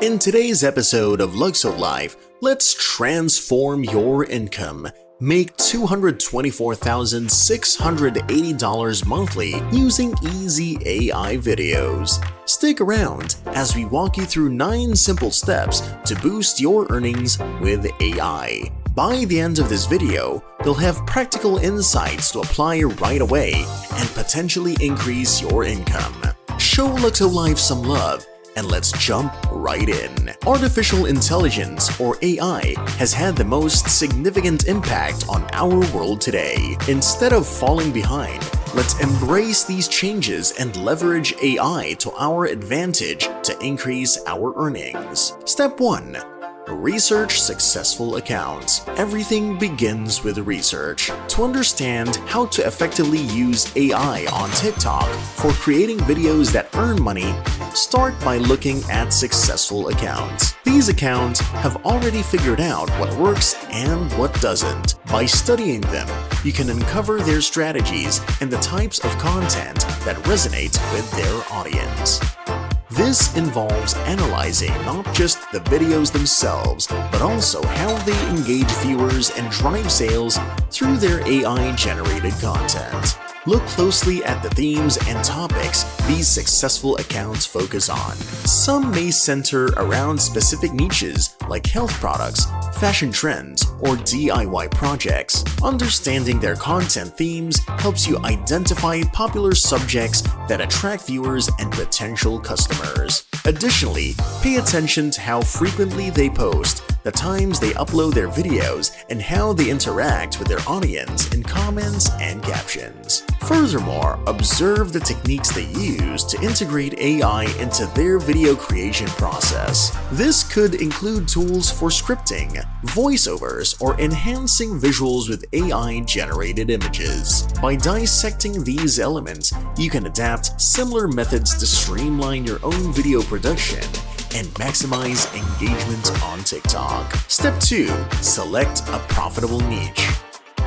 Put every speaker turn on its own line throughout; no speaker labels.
In today's episode of Luxo-Life, let's transform your income. Make $224,680 monthly using easy AI videos. Stick around as we walk you through 9 simple steps to boost your earnings with AI. By the end of this video, you'll have practical insights to apply right away and potentially increase your income. Show Luxo-Life some love, and let's jump right in. Artificial intelligence, or AI, has had the most significant impact on our world today. Instead of falling behind, let's embrace these changes and leverage AI to our advantage to increase our earnings. Step 1. Research successful accounts. Everything begins with research. To understand how to effectively use AI on TikTok for creating videos that earn money, start by looking at successful accounts. These accounts have already figured out what works and what doesn't. By studying them, you can uncover their strategies and the types of content that resonate with their audience. This involves analyzing not just the videos themselves, but also how they engage viewers and drive sales through their AI-generated content. Look closely at the themes and topics these successful accounts focus on. Some may center around specific niches like health products, fashion trends, or DIY projects. Understanding their content themes helps you identify popular subjects that attract viewers and potential customers. Additionally, pay attention to how frequently they post, the times they upload their videos, and how they interact with their audience in comments and captions. Furthermore, observe the techniques they use to integrate AI into their video creation process. This could include tools for scripting, voiceovers, or enhancing visuals with AI-generated images. By dissecting these elements, you can adapt similar methods to streamline your own video production and maximize engagement on TikTok. Step 2. Select a profitable niche.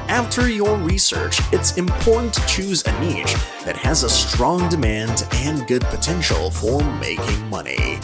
After your research, it's important to choose a niche that has a strong demand and good potential for making money.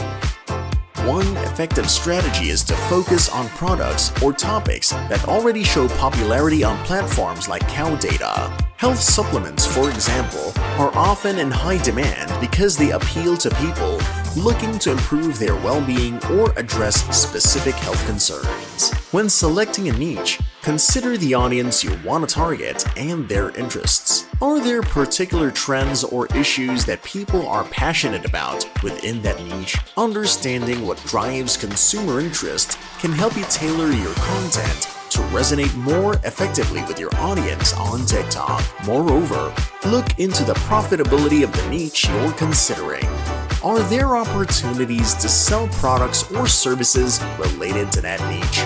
One effective strategy is to focus on products or topics that already show popularity on platforms like cow data. Health supplements, for example, are often in high demand because they appeal to people looking to improve their well-being or address specific health concerns. When selecting a niche, consider the audience you want to target and their interests. Are there particular trends or issues that people are passionate about within that niche? Understanding what drives consumer interest can help you tailor your content to resonate more effectively with your audience on TikTok. Moreover, look into the profitability of the niche you're considering. Are there opportunities to sell products or services related to that niche?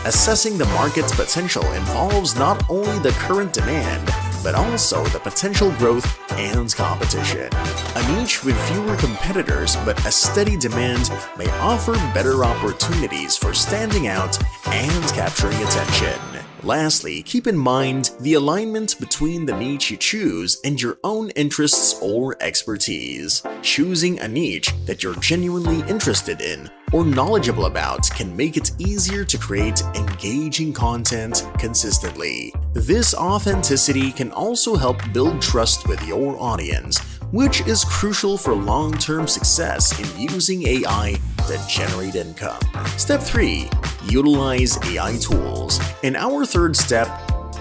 Assessing the market's potential involves not only the current demand, but also the potential growth and competition. A niche with fewer competitors but a steady demand may offer better opportunities for standing out and capturing attention. Lastly, keep in mind the alignment between the niche you choose and your own interests or expertise. Choosing a niche that you're genuinely interested in or knowledgeable about can make it easier to create engaging content consistently. This authenticity can also help build trust with your audience, which is crucial for long-term success in using AI to generate income. Step 3. Utilize AI tools. In our third step,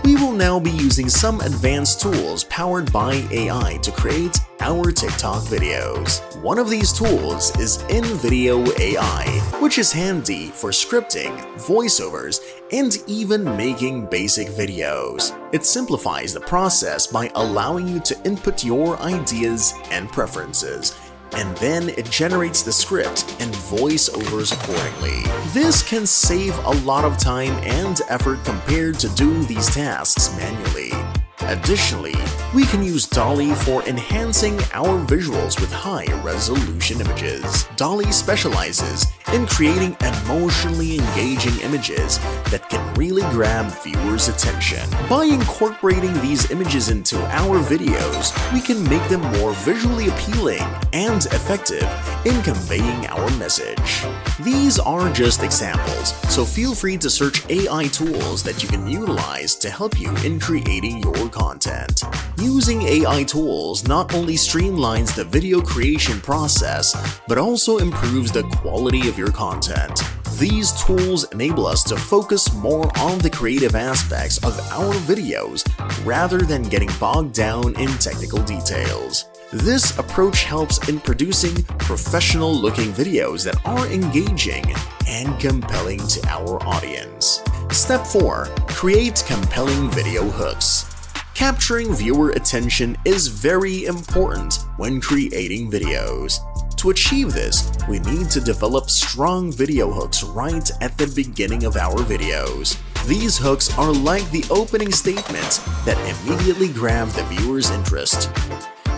we will now be using some advanced tools powered by AI to create our TikTok videos. One of these tools is InVideo AI, which is handy for scripting, voiceovers, and even making basic videos. It simplifies the process by allowing you to input your ideas and preferences, and then it generates the script and voiceovers accordingly. This can save a lot of time and effort compared to doing these tasks manually. Additionally, We can use DALL-E for enhancing our visuals with high-resolution images. DALL-E specializes in creating emotionally engaging images that can really grab viewers' attention. By incorporating these images into our videos, we can make them more visually appealing and effective in conveying our message. These are just examples, so feel free to search AI tools that you can utilize to help you in creating your content. Using AI tools not only streamlines the video creation process, but also improves the quality of your content. These tools enable us to focus more on the creative aspects of our videos rather than getting bogged down in technical details. This approach helps in producing professional-looking videos that are engaging and compelling to our audience. Step 4. Create compelling video hooks. Capturing viewer attention is very important when creating videos. To achieve this, we need to develop strong video hooks right at the beginning of our videos. These hooks are like the opening statements that immediately grab the viewer's interest.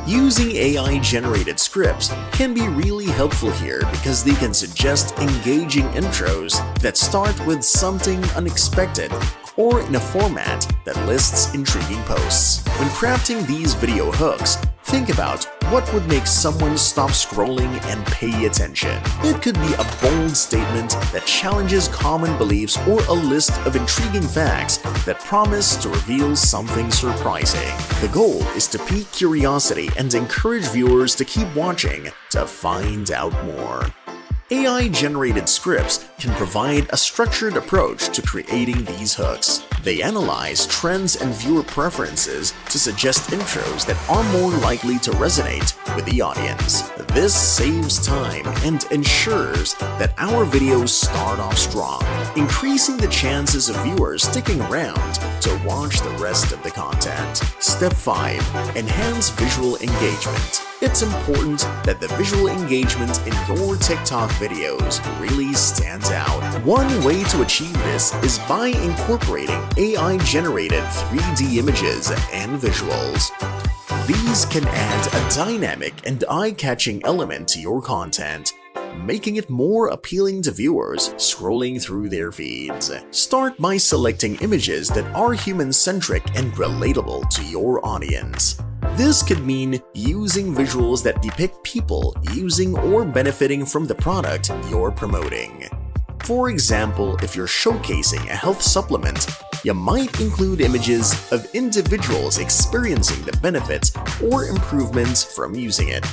Using AI-generated scripts can be really helpful here because they can suggest engaging intros that start with something unexpected or in a format that lists intriguing posts. When crafting these video hooks, think about what would make someone stop scrolling and pay attention. It could be a bold statement that challenges common beliefs or a list of intriguing facts that promise to reveal something surprising. The goal is to pique curiosity and encourage viewers to keep watching to find out more. AI-generated scripts can provide a structured approach to creating these hooks. They analyze trends and viewer preferences to suggest intros that are more likely to resonate with the audience. This saves time and ensures that our videos start off strong, increasing the chances of viewers sticking around to watch the rest of the content. Step 5. Enhance visual engagement. It's important that the visual engagement in your TikTok videos really stands out. One way to achieve this is by incorporating AI-generated 3D images and visuals. These can add a dynamic and eye-catching element to your content, making it more appealing to viewers scrolling through their feeds. Start by selecting images that are human-centric and relatable to your audience. This could mean using visuals that depict people using or benefiting from the product you're promoting. For example, if you're showcasing a health supplement, you might include images of individuals experiencing the benefits or improvements from using it.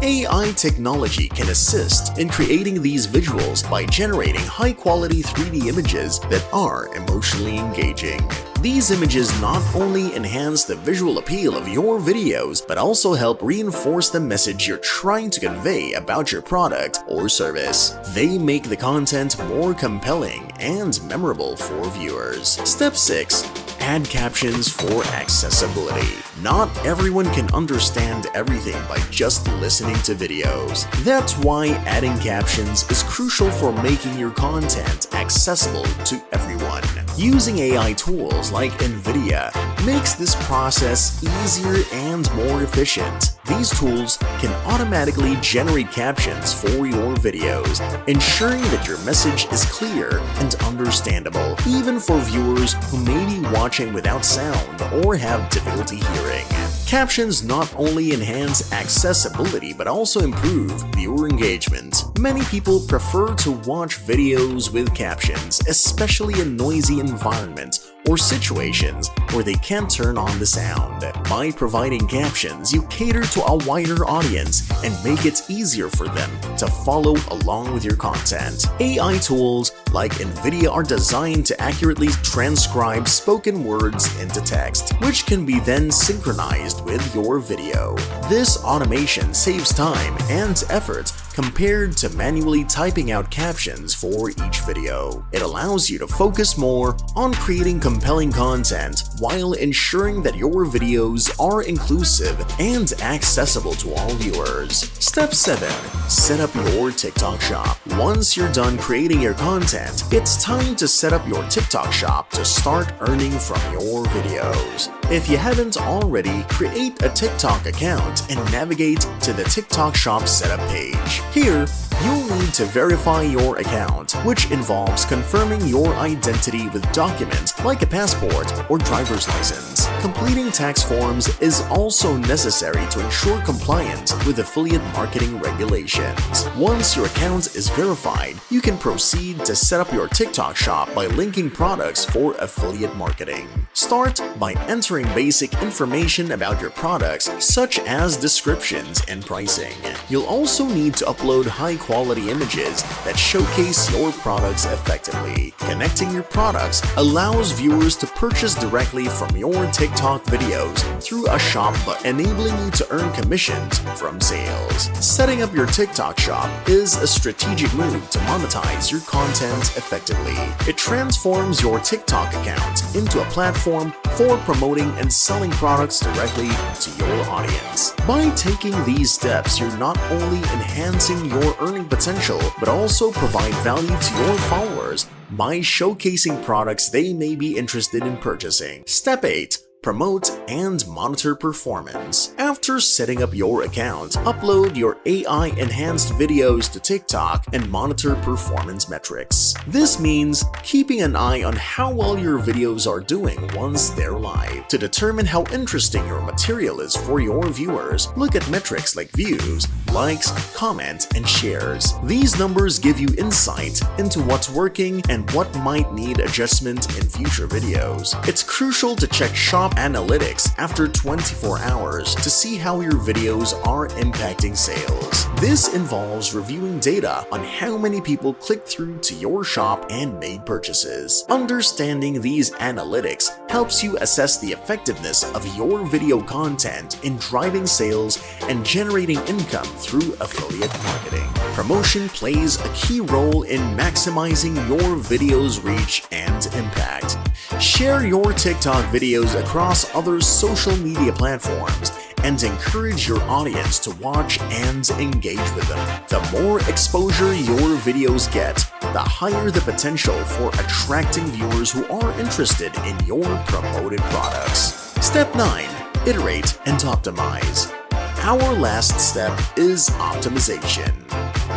AI technology can assist in creating these visuals by generating high-quality 3D images that are emotionally engaging. These images not only enhance the visual appeal of your videos, but also help reinforce the message you're trying to convey about your product or service. They make the content more compelling and memorable for viewers. Step 6. Add captions for accessibility. Not everyone can understand everything by just listening to videos. That's why adding captions is crucial for making your content accessible to everyone. Using AI tools like NVIDIA makes this process easier and more efficient. These tools can automatically generate captions for your videos, ensuring that your message is clear and understandable, even for viewers who may be watching without sound or have difficulty hearing. Captions not only enhance accessibility but also improve viewer engagement. Many people prefer to watch videos with captions, especially in noisy environments or situations where they can't turn on the sound. By providing captions, you cater to a wider audience and make it easier for them to follow along with your content. AI tools like NVIDIA are designed to accurately transcribe spoken words into text, which can be then synchronized with your video. This automation saves time and effort compared to manually typing out captions for each video. It allows you to focus more on creating compelling content while ensuring that your videos are inclusive and accessible to all viewers. Step 7. Set up your TikTok shop. Once you're done creating your content, it's time to set up your TikTok shop to start earning from your videos. If you haven't already, create a TikTok account and navigate to the TikTok Shop setup page. Here, you'll need to verify your account, which involves confirming your identity with documents like a passport or driver's license. Completing tax forms is also necessary to ensure compliance with affiliate marketing regulations. Once your account is verified, you can proceed to set up your TikTok shop by linking products for affiliate marketing. Start by entering basic information about your products, such as descriptions and pricing. You'll also need to upload high-quality images that showcase your products effectively. Connecting your products allows viewers to purchase directly from your TikTok videos through a shop but enabling you to earn commissions from sales. Setting up your TikTok shop is a strategic move to monetize your content effectively. It transforms your TikTok account into a platform for promoting and selling products directly to your audience. By taking these steps, you're not only enhancing your earning potential, but also provide value to your followers by showcasing products they may be interested in purchasing. Step 8. Promote and monitor performance. After setting up your account, upload your AI-enhanced videos to TikTok and monitor performance metrics. This means keeping an eye on how well your videos are doing once they're live. To determine how interesting your material is for your viewers, look at metrics like views, likes, comments, and shares. These numbers give you insight into what's working and what might need adjustment in future videos. It's crucial to check shop analytics after 24 hours to see how your videos are impacting sales. This involves reviewing data on how many people clicked through to your shop and made purchases. Understanding these analytics helps you assess the effectiveness of your video content in driving sales and generating income through affiliate marketing. Promotion plays a key role in maximizing your video's reach and impact. Share your TikTok videos across other social media platforms and encourage your audience to watch and engage with them. The more exposure your videos get, the higher the potential for attracting viewers who are interested in your promoted products. Step 9. Iterate and optimize. Our last step is optimization.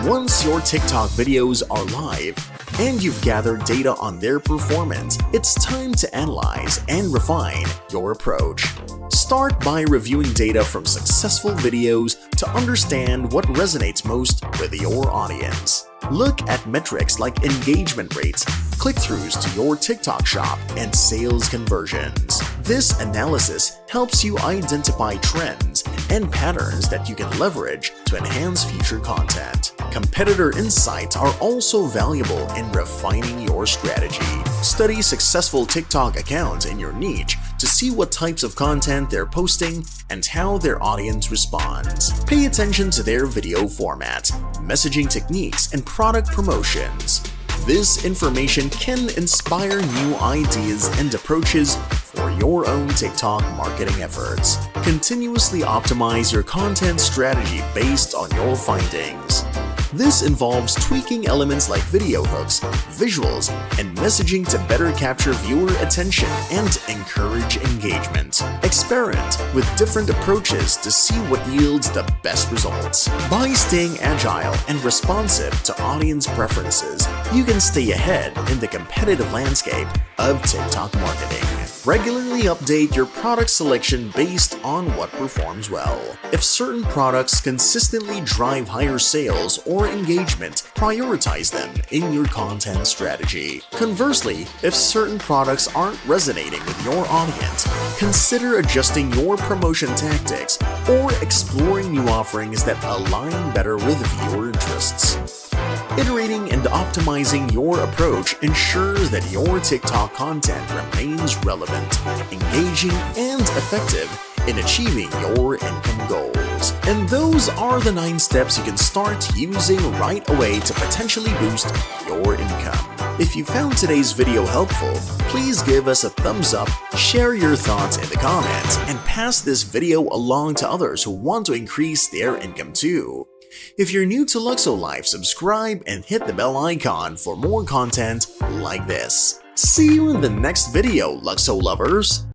Once your TikTok videos are live, and you've gathered data on their performance, it's time to analyze and refine your approach. Start by reviewing data from successful videos to understand what resonates most with your audience. Look at metrics like engagement rates, click-throughs to your TikTok shop, and sales conversions. This analysis helps you identify trends and patterns that you can leverage to enhance future content. Competitor insights are also valuable in refining your strategy. Study successful TikTok accounts in your niche to see what types of content they're posting and how their audience responds. Pay attention to their video format, messaging techniques, and product promotions. This information can inspire new ideas and approaches for your own TikTok marketing efforts. Continuously optimize your content strategy based on your findings. This involves tweaking elements like video hooks, visuals, and messaging to better capture viewer attention and encourage engagement. Experiment with different approaches to see what yields the best results. By staying agile and responsive to audience preferences, you can stay ahead in the competitive landscape of TikTok marketing. Regularly update your product selection based on what performs well. If certain products consistently drive higher sales or engagement, prioritize them in your content strategy. Conversely, if certain products aren't resonating with your audience, consider adjusting your promotion tactics or exploring new offerings that align better with viewer interests. Iterating and optimizing your approach ensures that your TikTok content remains relevant, engaging, and effective in achieving your income goals. And those are the 9 steps you can start using right away to potentially boost your income. If you found today's video helpful, please give us a thumbs up, share your thoughts in the comments, and pass this video along to others who want to increase their income too. If you're new to Luxo-Life, subscribe and hit the bell icon for more content like this. See you in the next video, Luxo lovers!